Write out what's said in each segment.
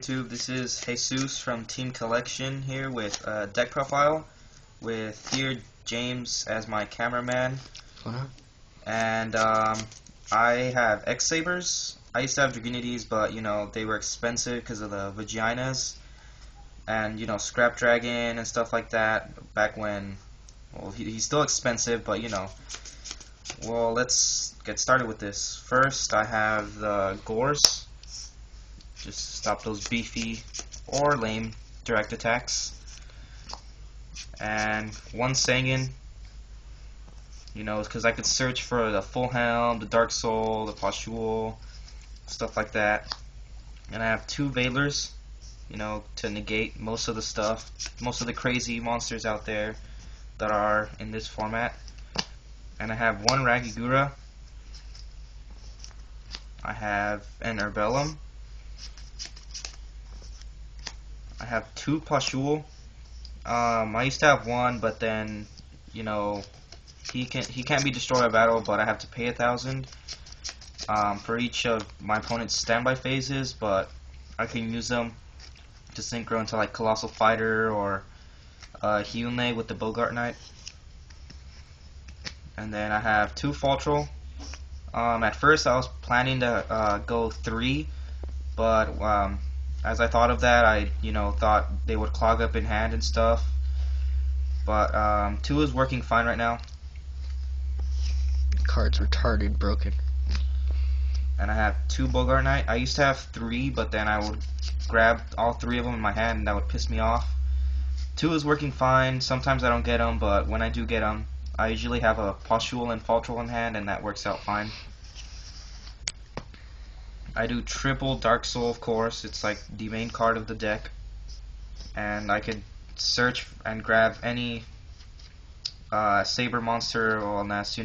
YouTube, this is Jesus from Team Collection here with deck profile with here James as my cameraman. And I have X-sabers. I used to have Dragonities, but they were expensive because of the vaginas and Scrap Dragon and stuff like that back when. Well, he's still expensive, but well, let's get started with this. First I have the Gores. Just stop those beefy or lame direct attacks. And one Sangan, because I could search for the Full Helm, the Dark Soul, the Pashul, stuff like that. And I have two Veilers, to negate most of the stuff, most of the crazy monsters out there that are in this format. And I have one Ragigura. I have an Herbellum. I have two Pashul. I used to have one, but then he can't be destroyed by battle, but I have to pay 1,000 for each of my opponent's standby phases. But I can use them to synchro into like Colossal Fighter or Hyune with the Bogart Knight. And then I have two Faltrol. At first I was planning to go 3, but as I thought of that, I thought they would clog up in hand and stuff. But 2 is working fine right now. Card's retarded, broken. And I have 2 Bogart Knight. I used to have 3, but then I would grab all 3 of them in my hand, and that would piss me off. 2 is working fine. Sometimes I don't get them, but when I do get them, I usually have a Pashul and Faltrol in hand, and that works out fine. I do triple Dark Soul, of course. It's like the main card of the deck. And I could search and grab any Saber monster, unless,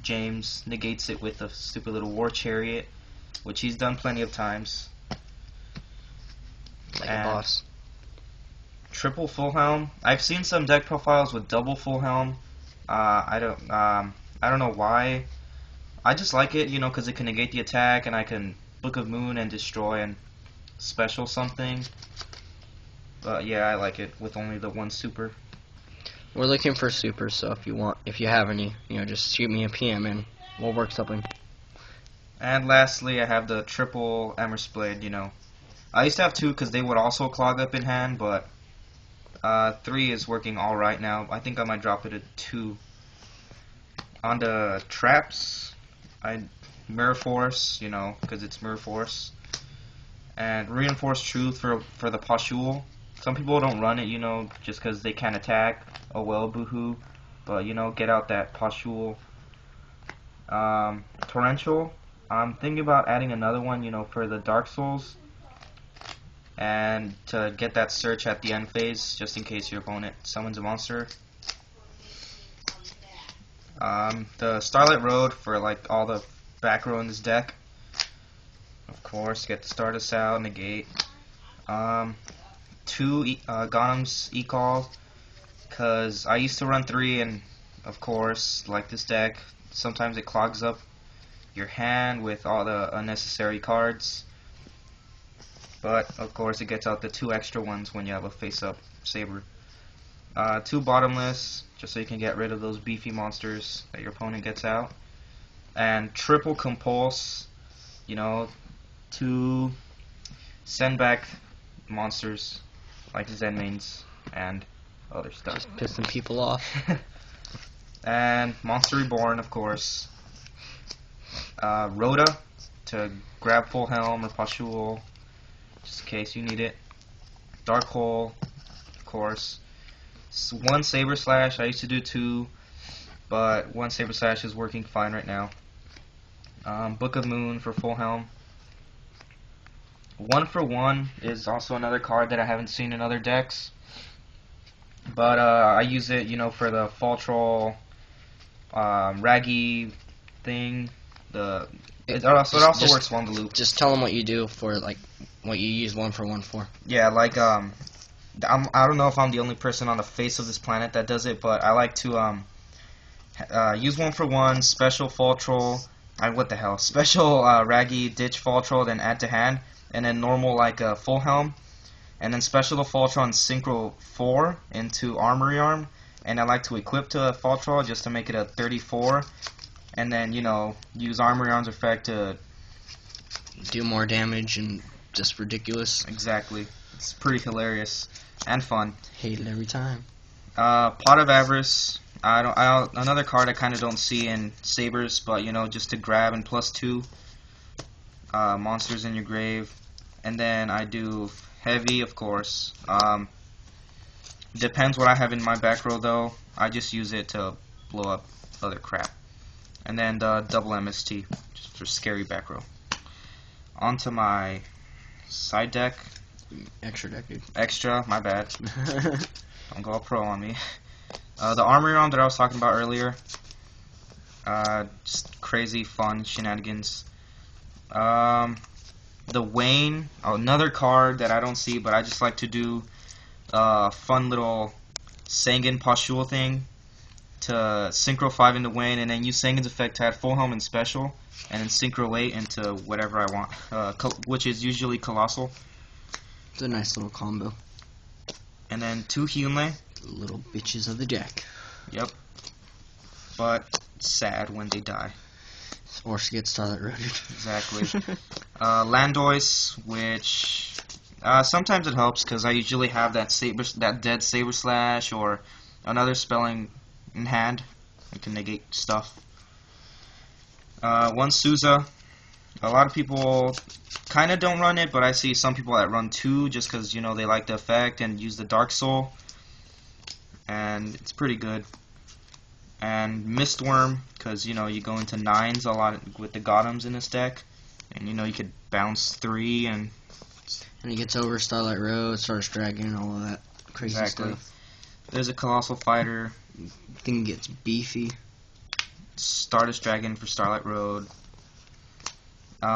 James negates it with a stupid little War Chariot, which he's done plenty of times. Like a boss. Triple Full Helm. I've seen some deck profiles with double Full Helm. I don't know why. I just like it, because it can negate the attack, and I can Book of Moon and destroy and special something. But yeah, I like it with only the 1 super. We're looking for supers, so if you have any, just shoot me a PM and we'll work something. And lastly, I have the triple Amherst Blade. I used to have 2 because they would also clog up in hand, but 3 is working all right now. I think I might drop it at 2. On the traps, Mirror Force, because it's Mirror Force, and Reinforced Truth for the Pashul. Some people don't run it, just because they can't attack. Oh well, boohoo. But get out that Pashul. Torrential. I'm thinking about adding another one, for the Dark Souls, and to get that search at the end phase, just in case your opponent summons a monster. The Starlight Road for like all the back row in this deck. Of course, get to start us out, negate. 2 Ghanem's E-Call, because I used to run 3, and of course, like this deck, sometimes it clogs up your hand with all the unnecessary cards. But of course, it gets out the 2 extra ones when you have a face-up Saber. 2 Bottomless, just so you can get rid of those beefy monsters that your opponent gets out. And triple Compulse, to send back monsters like Zenmains and other stuff. Just pissing people off. And Monster Reborn, of course. Rhoda, to grab Full Helm or Pashul, just in case you need it. Dark Hole, of course. 1 Saber Slash. I used to do 2, but 1 Saber Slash is working fine right now. Book of Moon for Full Helm. 1 for 1 is also another card that I haven't seen in other decks, but I use it, for the Faltrol, Raggy thing. It also works on the loop. Just tell them what you do for what you use 1 for 1 for. Yeah, like I don't know if I'm the only person on the face of this planet that does it, but I like to use 1 for 1 special Faltrol. What the hell? Special Raggy Ditch Faltrol, then add to hand. and then normal like a full helm, and then special to Faltron Synchro 4 into Armory Arm, and I like to equip to Faltron just to make it a 34, and then, you know, use Armory Arm's effect to do more damage and just ridiculous. Exactly. It's pretty hilarious and fun. Hate it every time. Pot of Avarice. Another card I kind of don't see in Sabers, but you know, just to grab and +2 monsters in your grave. And then I do Heavy, of course. Depends what I have in my back row, though. I just use it to blow up other crap. And then the double MST, just for scary back row. Onto my side deck. Extra deck, dude. Extra, my bad. Don't go all pro on me. The Armory Arm that I was talking about earlier. Just crazy fun shenanigans. The Wayne, another card that I don't see, but I just like to do a fun little Sangan Pashul thing to Synchro 5 into Wayne, and then use Sangan's effect to add full helm and special, and then Synchro 8 into whatever I want, which is usually Colossal. It's a nice little combo. And then 2 Hyunle. Little bitches of the deck. Yep. But sad when they die. Or she gets Starlight Roaded. Exactly. Landois, which sometimes it helps because I usually have that dead Saber Slash or another spelling in hand. I can negate stuff. 1 Souza. A lot of people kind of don't run it, but I see some people that run 2 just because, you know, they like the effect and use the Dark Soul. And it's pretty good. And Mistworm, because, you know, you go into 9s a lot with the Gotems in this deck. And, you know, you could bounce 3 and he gets over Starlight Road, Stardust Dragon, all of that crazy stuff. There's a Colossal Fighter. Thing gets beefy. Stardust Dragon for Starlight Road. 2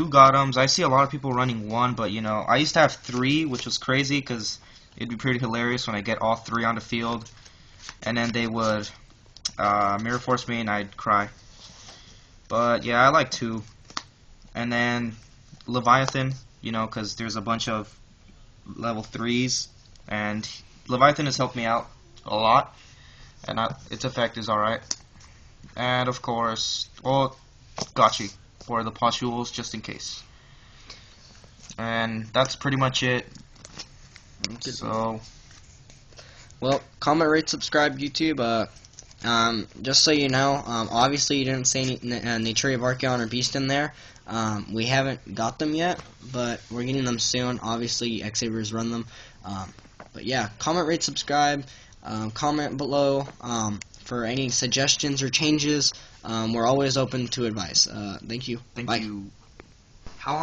Gotems. I see a lot of people running 1, but, you know, I used to have 3, which was crazy because it'd be pretty hilarious when I get all 3 on the field. And then they would Mirror Force me and I'd cry. But, yeah, I like 2. And then Leviathan, you know, because there's a bunch of level 3s. And Leviathan has helped me out a lot. And its effect is alright. And, of course, well, Gotchi for the Pashuls, just in case. And that's pretty much it. So, well, comment, rate, subscribe, YouTube. Just so you know, obviously you didn't say any Naturia of Archeon or Beast in there. We haven't got them yet, but we're getting them soon. Obviously, X-sabers run them. But yeah, comment, rate, subscribe. Comment below for any suggestions or changes. We're always open to advice. Thank you. Thank Bye. you. How long?